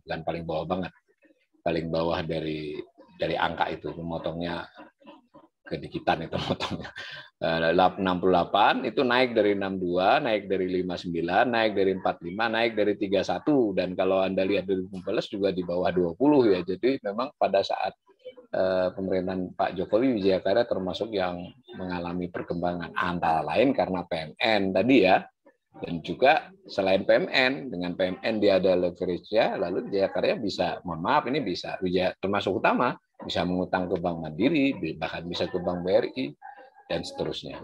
bukan paling bawah banget. Paling bawah dari angka itu, memotongnya kedikitan itu motongnya. 68 itu naik dari 62, naik dari 59, naik dari 45, naik dari 31, dan kalau Anda lihat 2015 juga di bawah 20 ya. Jadi memang pada saat pemerintahan Pak Jokowi, Wijaya Karya termasuk yang mengalami perkembangan antara lain karena PMN tadi ya. Dan juga selain PMN, dengan PMN dia ada leverage-nya, lalu Wijaya Karya bisa, mohon maaf ini bisa, termasuk utama, bisa mengutang ke Bank Mandiri, bahkan bisa ke Bank BRI, dan seterusnya.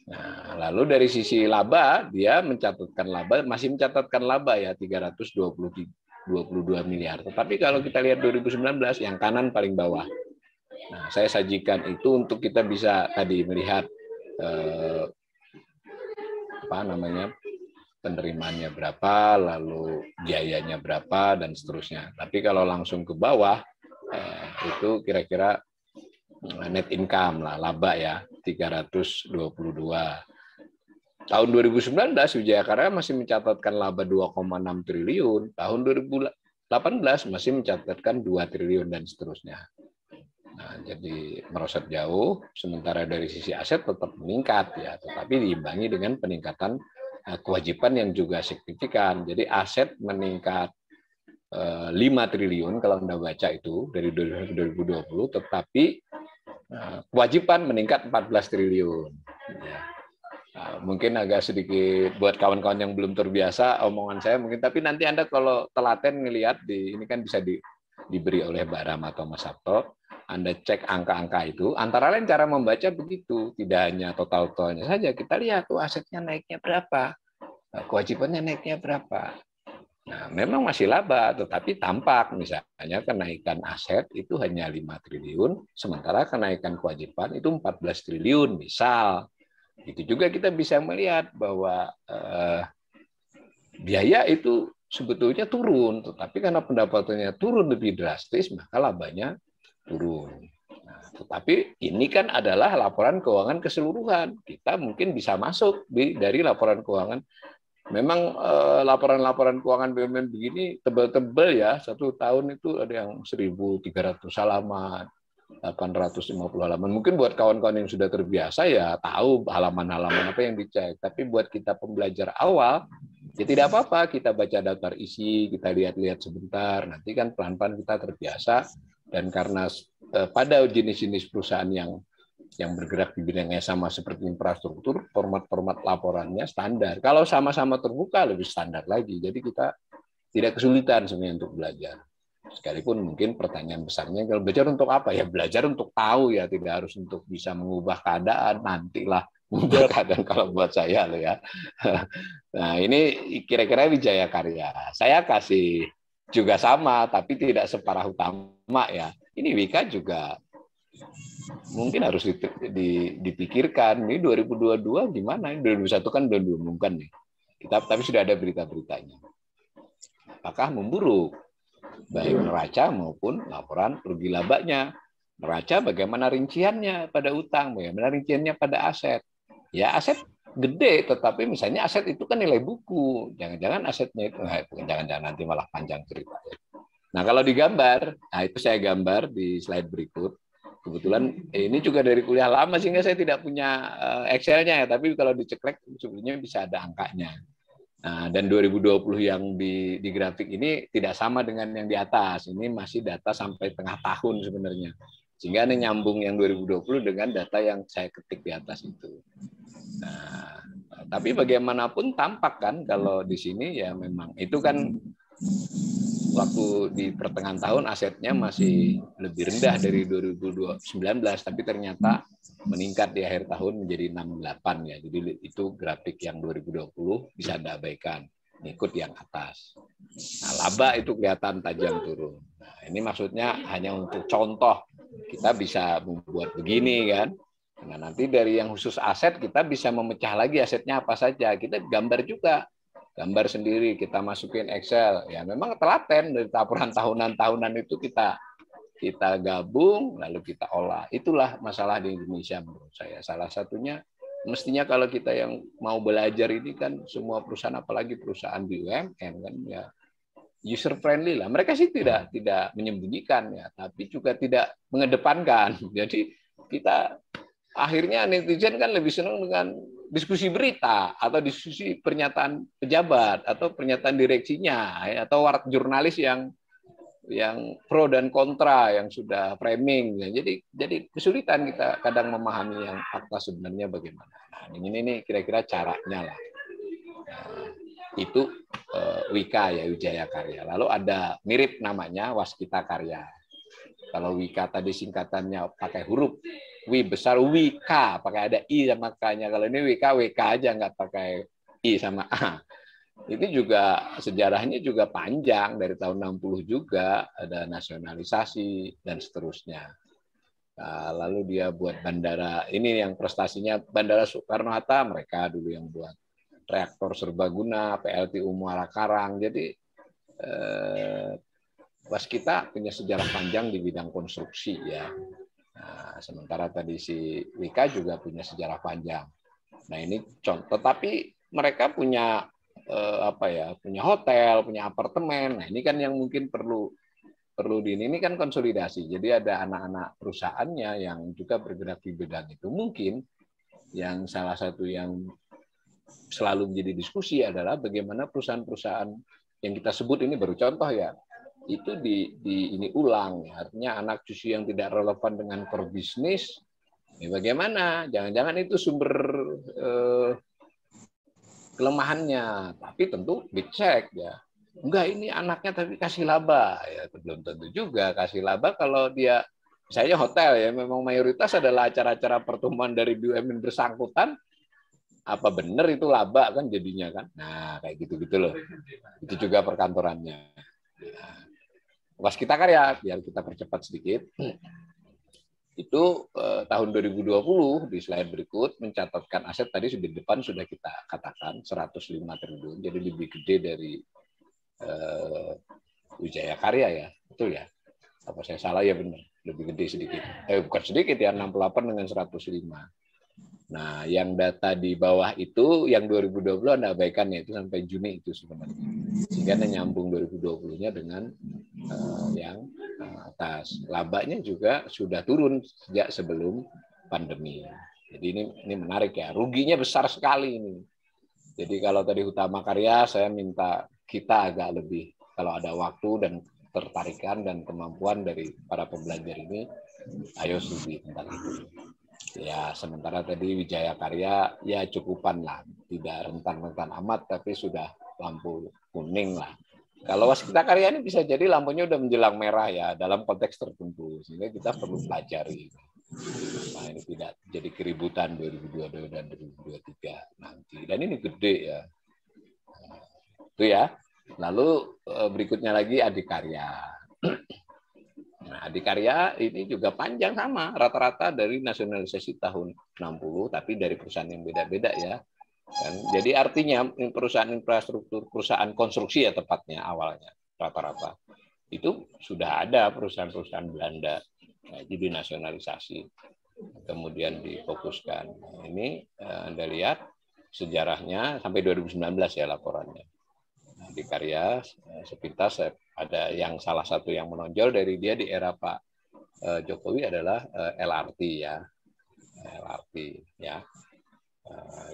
Nah, lalu dari sisi laba, dia masih mencatatkan laba ya 322 miliar. Tetapi kalau kita lihat 2019, yang kanan paling bawah. Nah, saya sajikan itu untuk kita bisa tadi melihat penerimaannya berapa, lalu biayanya berapa, dan seterusnya. Tapi kalau langsung ke bawah, itu kira-kira net income lah, laba ya, 322. Tahun 2019, Wijaya Karya masih mencatatkan laba 2,6 triliun. Tahun 2018 masih mencatatkan 2 triliun, dan seterusnya. Nah, jadi merosot jauh, sementara dari sisi aset tetap meningkat ya, tetapi diimbangi dengan peningkatan kewajiban yang juga signifikan. Jadi aset meningkat 5 triliun kalau Anda baca itu dari 2020, tetapi kewajiban meningkat 14 triliun. Ya. Mungkin agak sedikit buat kawan-kawan yang belum terbiasa omongan saya mungkin, tapi nanti Anda kalau telaten ngelihat ini kan bisa diberi oleh Mbak Rama atau Mas Sabto. Anda cek angka-angka itu, antara lain cara membaca begitu, tidak hanya total-totalnya saja, kita lihat tuh asetnya naiknya berapa, kewajibannya naiknya berapa. Nah, memang masih laba, tetapi tampak misalnya kenaikan aset itu hanya 5 triliun, sementara kenaikan kewajiban itu 14 triliun, misal. Itu juga kita bisa melihat bahwa biaya itu sebetulnya turun, tetapi karena pendapatannya turun lebih drastis, maka labanya turun. Nah, tetapi ini kan adalah laporan keuangan keseluruhan. Kita mungkin bisa masuk dari laporan keuangan. Memang laporan-laporan keuangan BUMN begini tebal-tebal ya, 1 tahun itu ada yang 1.300 halaman, 850 halaman. Mungkin buat kawan-kawan yang sudah terbiasa ya tahu halaman-halaman apa yang dicek. Tapi buat kita pembelajar awal, ya tidak apa-apa, kita baca daftar isi, kita lihat-lihat sebentar, nanti kan pelan-pelan kita terbiasa, dan karena pada jenis-jenis perusahaan yang bergerak di bidangnya sama seperti infrastruktur, format-format laporannya standar. Kalau sama-sama terbuka lebih standar lagi, jadi kita tidak kesulitan sebenarnya untuk belajar. Sekalipun mungkin pertanyaan besarnya, kalau belajar untuk apa? Ya belajar untuk tahu ya, tidak harus untuk bisa mengubah keadaan, nantilah mengubah keadaan kalau buat saya loh ya. Nah ini kira-kira Wijaya Karya. Saya kasih juga sama, tapi tidak separah utama ya. Ini Wika juga mungkin harus dipikirkan. Ini 2022 gimana? 2021 kan belum diumumkan nih. Tapi sudah ada berita-beritanya. Apakah memburuk? Baik neraca maupun laporan rugi labanya. Neraca bagaimana rinciannya pada utang, bagaimana rinciannya pada aset. Ya aset gede, tetapi misalnya aset itu kan nilai buku. Jangan-jangan asetnya itu, jangan-jangan nanti malah panjang cerita. Nah kalau digambar, nah itu saya gambar di slide berikut. Kebetulan ini juga dari kuliah lama sehingga saya tidak punya Excel-nya ya, tapi kalau diceklek sebetulnya bisa ada angkanya. Nah, dan 2020 yang di grafik ini tidak sama dengan yang di atas. Ini masih data sampai tengah tahun sebenarnya. Sehingga ini nyambung yang 2020 dengan data yang saya ketik di atas itu. Nah, tapi bagaimanapun tampak kan kalau di sini ya memang itu kan waktu di pertengahan tahun asetnya masih lebih rendah dari 2019, tapi ternyata meningkat di akhir tahun menjadi 68 ya. Jadi itu grafik yang 2020 bisa Anda abaikan, ikut yang atas. Nah, laba itu kelihatan tajam turun. Nah, ini maksudnya hanya untuk contoh. Kita bisa membuat begini kan. Nah, nanti dari yang khusus aset kita bisa memecah lagi asetnya apa saja. Kita gambar juga. Gambar sendiri, kita masukin Excel. Ya memang telaten dari laporan tahunan itu kita gabung, lalu kita olah. Itulah masalah di Indonesia menurut saya. Salah satunya, mestinya kalau kita yang mau belajar ini kan, semua perusahaan, apalagi perusahaan BUMN kan ya user friendly lah. Mereka sih tidak menyembunyikan ya, tapi juga tidak mengedepankan. Jadi kita akhirnya netizen kan lebih senang dengan diskusi berita atau diskusi pernyataan pejabat atau pernyataan direksinya ya, atau jurnalis yang pro dan kontra yang sudah framing ya. Jadi kesulitan kita kadang memahami yang fakta sebenarnya bagaimana. Nah, ini kira-kira caranya lah. Nah, itu Wika ya, Wijaya Karya. Lalu ada mirip namanya Waskita Karya. Kalau Wika tadi singkatannya pakai huruf W besar, Wika pakai ada I sama K-nya. Kalau ini Wika aja nggak pakai I sama A. Itu juga sejarahnya juga panjang, dari tahun 60 juga ada nasionalisasi dan seterusnya. Nah, lalu dia buat bandara, ini yang prestasinya Bandara Soekarno-Hatta, mereka dulu yang buat reaktor serbaguna, PLTU Muara Karang. Jadi Waskita punya sejarah panjang di bidang konstruksi ya. Nah, sementara tadi si Wika juga punya sejarah panjang. Nah ini contoh, tapi mereka punya punya hotel, punya apartemen. Nah ini kan yang mungkin perlu ini kan konsolidasi. Jadi ada anak-anak perusahaannya yang juga bergerak di bidang itu. Mungkin yang salah satu yang selalu menjadi diskusi adalah bagaimana perusahaan-perusahaan yang kita sebut ini baru contoh ya, itu ini ulang, artinya anak cucu yang tidak relevan dengan core bisnis, ya bagaimana? Jangan-jangan itu sumber kelemahannya, tapi tentu dicek ya. Enggak, ini anaknya tapi kasih laba, ya belum tentu juga kasih laba kalau dia misalnya hotel ya, memang mayoritas adalah acara-acara pertemuan dari BUMN bersangkutan. Apa benar itu laba kan jadinya kan? Nah kayak gitu-gitu loh. Itu juga perkantorannya. Nah, Waskita Karya, biar kita percepat sedikit, itu tahun 2020 di slide berikut mencatatkan aset tadi di depan sudah kita katakan 105 triliun, jadi lebih gede dari Wijaya Karya ya, betul ya? Apa saya salah ya, benar, lebih gede sedikit. Bukan sedikit ya, 68 dengan 105. Nah, yang data di bawah itu yang 2020 Anda abaikan ya, itu sampai Juni itu sebenarnya. Sehingga Anda nyambung 2020-nya dengan yang atas. Labanya juga sudah turun sejak sebelum pandemi. Jadi ini menarik ya. Ruginya besar sekali ini. Jadi kalau tadi utama karya, saya minta kita agak lebih, kalau ada waktu dan tertarikan dan kemampuan dari para pembelajar ini, ayo studi tentang itu. Ya, sementara tadi Wijaya Karya ya cukupan lah, tidak rentan-rentan amat, tapi sudah lampu kuning lah. Kalau Waskita Karya ini bisa jadi lampunya udah menjelang merah ya, dalam konteks tertentu, sehingga kita perlu pelajari. Nah, ini tidak jadi keributan 2022 dan 2023 nanti. Dan ini gede ya. Itu ya. Lalu berikutnya lagi Adikarya. Nah, Adikarya ini juga panjang sama, rata-rata dari nasionalisasi tahun 60, tapi dari perusahaan yang beda-beda ya. Dan jadi artinya perusahaan infrastruktur, perusahaan konstruksi ya tepatnya awalnya, rata-rata. Itu sudah ada perusahaan-perusahaan Belanda, jadi nasionalisasi. Kemudian difokuskan. Nah, ini Anda lihat sejarahnya sampai 2019 ya laporannya. Adikarya sepintas ada yang salah satu yang menonjol dari dia di era Pak Jokowi adalah LRT ya. LRT ya.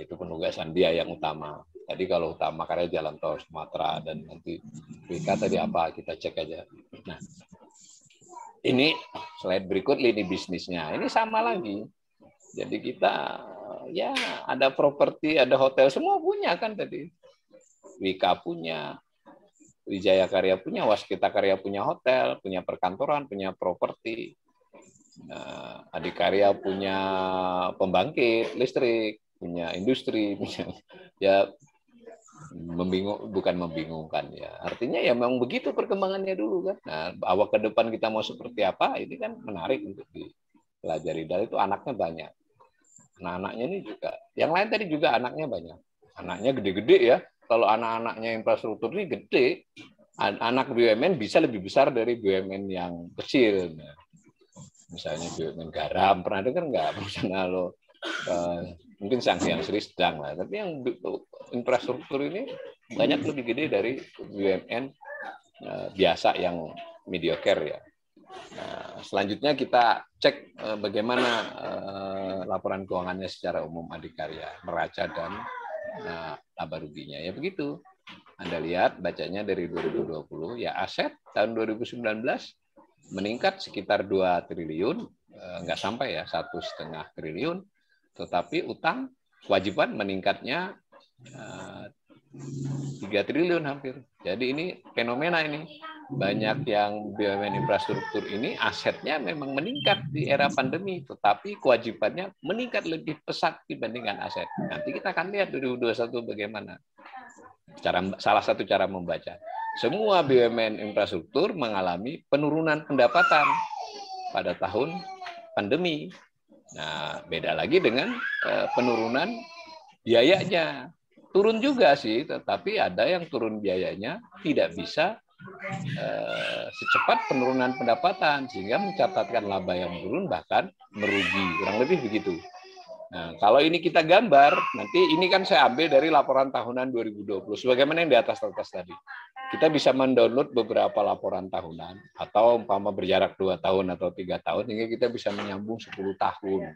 Itu penugasan dia yang utama. Tadi kalau utama karya jalan tol Sumatera dan nanti WK tadi apa kita cek aja. Nah, ini slide berikut lini bisnisnya. Ini sama lagi. Jadi kita ya ada properti, ada hotel, semua punya kan tadi. Wika punya, Wijaya Karya punya, Waskita Karya punya hotel, punya perkantoran, punya properti. Adikarya punya pembangkit listrik, punya industri, punya ya bukan membingungkan ya. Artinya ya memang begitu perkembangannya dulu kan. Nah, awal ke depan kita mau seperti apa, ini kan menarik untuk dipelajari. Dan itu anaknya banyak. Nah, anaknya ini juga, yang lain tadi juga anaknya banyak. Anaknya gede-gede ya. Kalau anak-anaknya infrastruktur ini gede, anak BUMN bisa lebih besar dari BUMN yang kecil. Nah, misalnya BUMN garam, pernah dengar nggak? Misalnya mungkin yang sedang lah. Tapi yang infrastruktur ini banyak lebih gede dari BUMN biasa yang mediocre ya. Nah, selanjutnya kita cek bagaimana laporan keuangannya secara umum Adikarya, neraca dan laba ruginya. Ya begitu. Anda lihat bacanya dari 2020 ya, aset tahun 2019 meningkat sekitar 2 triliun, nggak sampai ya 1,5 triliun, tetapi utang kewajiban meningkatnya 3 triliun hampir. Jadi ini fenomena ini. Banyak yang BUMN infrastruktur ini asetnya memang meningkat di era pandemi, tetapi kewajibannya meningkat lebih pesat dibandingkan aset. Nanti kita akan lihat 2021 bagaimana. Salah satu cara membaca. Semua BUMN infrastruktur mengalami penurunan pendapatan pada tahun pandemi. Nah, beda lagi dengan penurunan biayanya. Turun juga sih, tetapi ada yang turun biayanya tidak bisa secepat penurunan pendapatan, sehingga mencatatkan laba yang turun bahkan merugi, kurang lebih begitu. Nah, kalau ini kita gambar, nanti ini kan saya ambil dari laporan tahunan 2020, sebagaimana yang di atas tadi. Kita bisa mendownload beberapa laporan tahunan, atau umpama berjarak 2 tahun atau 3 tahun, sehingga kita bisa menyambung 10 tahun.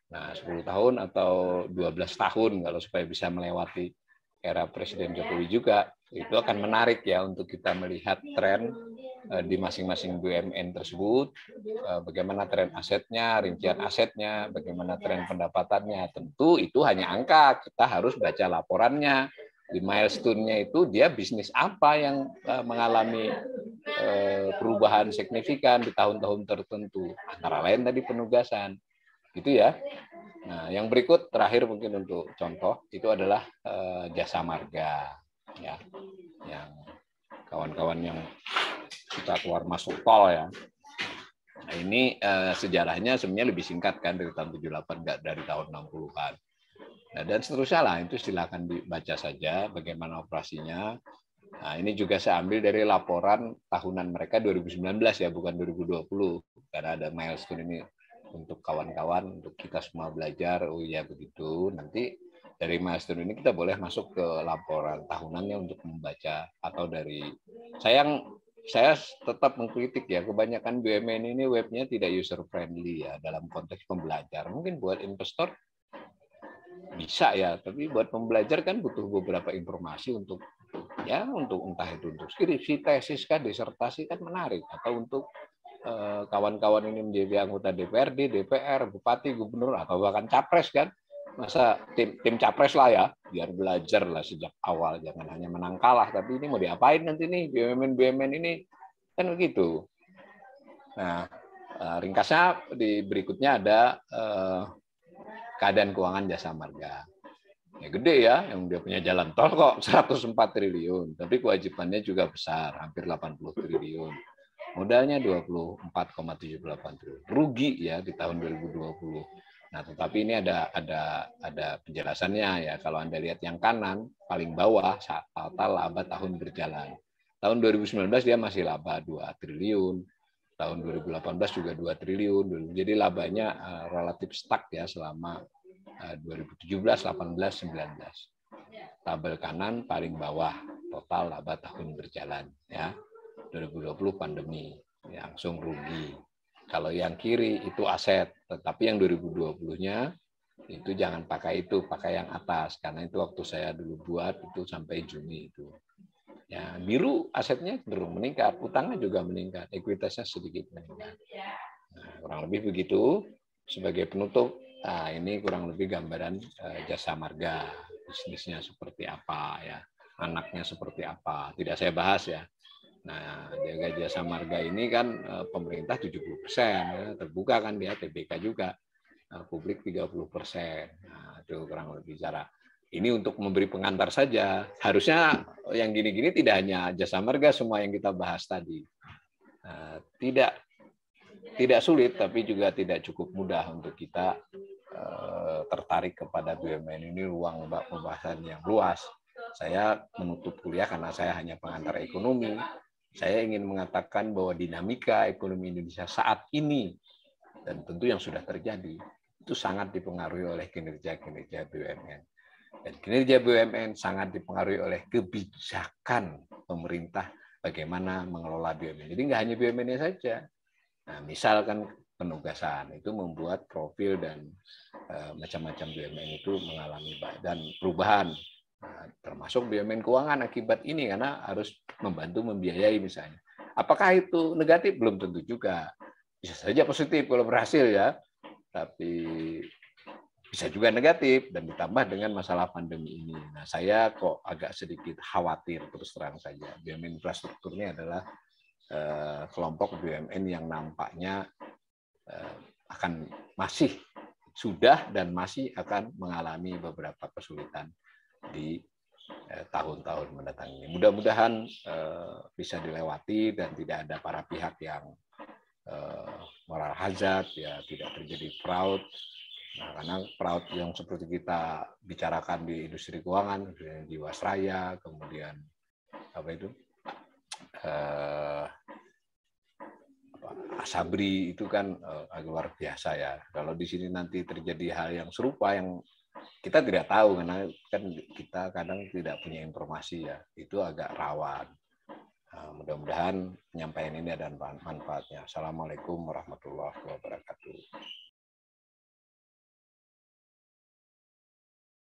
Nah, 10 tahun atau 12 tahun, kalau supaya bisa melewati era Presiden Jokowi juga, itu akan menarik ya untuk kita melihat tren di masing-masing BUMN tersebut, bagaimana tren asetnya, rincian asetnya, bagaimana tren pendapatannya. Tentu itu hanya angka, kita harus baca laporannya. Di milestone-nya itu dia bisnis apa yang mengalami perubahan signifikan di tahun-tahun tertentu. Antara lain tadi penugasan. Gitu ya. Nah, yang berikut terakhir mungkin untuk contoh itu adalah Jasa Marga ya. Yang kawan-kawan yang kita keluar masuk tol ya. Nah, ini sejarahnya sebenarnya lebih singkat kan, dari tahun 78 enggak dari tahun 60-an. Nah, dan seterusnya lah, itu silakan dibaca saja bagaimana operasinya. Nah, ini juga saya ambil dari laporan tahunan mereka 2019 ya, bukan 2020. Karena ada milestone ini untuk kawan-kawan, untuk kita semua belajar. Oh ya begitu. Nanti dari milestone ini kita boleh masuk ke laporan tahunannya untuk membaca. Atau dari saya tetap mengkritik ya, kebanyakan BUMN ini webnya tidak user friendly ya dalam konteks pembelajar. Mungkin buat investor bisa ya, tapi buat pembelajar kan butuh beberapa informasi untuk ya, untuk entah itu untuk skripsi, tesis kan, disertasi kan menarik, atau untuk kawan-kawan ini menjadi anggota DPRD, DPR, bupati, gubernur, atau bahkan capres kan. Masa tim capres lah ya, biar belajar lah sejak awal, jangan hanya menang kalah, tapi ini mau diapain nanti nih BUMN ini kan begitu. Nah, ringkasnya di berikutnya ada keadaan keuangan Jasa Marga. Ya gede ya, yang dia punya jalan tol kok 104 triliun, tapi kewajibannya juga besar, hampir 80 triliun. Modalnya 24,78 triliun. Rugi ya di tahun 2020. Nah, tetapi ini ada penjelasannya ya. Kalau Anda lihat yang kanan, paling bawah, total laba tahun berjalan. Tahun 2019 dia masih laba 2 triliun. Tahun 2018 juga 2 triliun. Jadi labanya relatif stuck ya selama 2017, 18, 19. Tabel kanan paling bawah, total laba tahun berjalan ya. 2020 pandemi, langsung rugi. Kalau yang kiri itu aset, tetapi yang 2020-nya itu jangan pakai itu, pakai yang atas karena itu waktu saya dulu buat itu sampai Juni itu. Ya, biru asetnya cenderung meningkat, utangnya juga meningkat, ekuitasnya sedikit meningkat. Nah, kurang lebih begitu. Sebagai penutup, nah ini kurang lebih gambaran Jasa Marga, bisnisnya seperti apa ya, anaknya seperti apa. Tidak saya bahas ya. Nah, Jasa Marga ini kan pemerintah 70%, ya, terbuka kan dia, TBK juga, publik 30%. Nah, itu kurang lebih cara. Ini untuk memberi pengantar saja. Harusnya yang gini-gini tidak hanya Jasa Marga semua yang kita bahas tadi. Tidak sulit, tapi juga tidak cukup mudah untuk kita tertarik kepada BUMN ini, ruang pembahasan yang luas. Saya menutup kuliah karena saya hanya pengantar ekonomi. Saya ingin mengatakan bahwa dinamika ekonomi Indonesia saat ini, dan tentu yang sudah terjadi, itu sangat dipengaruhi oleh kinerja-kinerja BUMN. Dan kinerja BUMN sangat dipengaruhi oleh kebijakan pemerintah bagaimana mengelola BUMN. Jadi nggak hanya BUMN-nya saja. Nah, misalkan penugasan itu membuat profil dan macam-macam BUMN itu mengalami dan perubahan. Nah, termasuk BUMN keuangan akibat ini karena harus membantu membiayai misalnya. Apakah itu negatif? Belum tentu juga. Bisa saja positif kalau berhasil ya, tapi bisa juga negatif dan ditambah dengan masalah pandemi ini. Nah, saya kok agak sedikit khawatir terus terang saja. BUMN infrastrukturnya adalah kelompok BUMN yang nampaknya akan masih sudah dan masih akan mengalami beberapa kesulitan di tahun-tahun mendatang ini. Mudah-mudahan bisa dilewati dan tidak ada para pihak yang moral hazard, ya tidak terjadi fraud. Nah, karena fraud yang seperti kita bicarakan di industri keuangan, Jiwasraya, kemudian apa itu Asabri itu kan luar biasa ya. Kalau di sini nanti terjadi hal yang serupa yang kita tidak tahu karena kan kita kadang tidak punya informasi ya, itu agak rawan. Mudah-mudahan penyampaian ini ada manfaatnya. Assalamualaikum warahmatullahi wabarakatuh.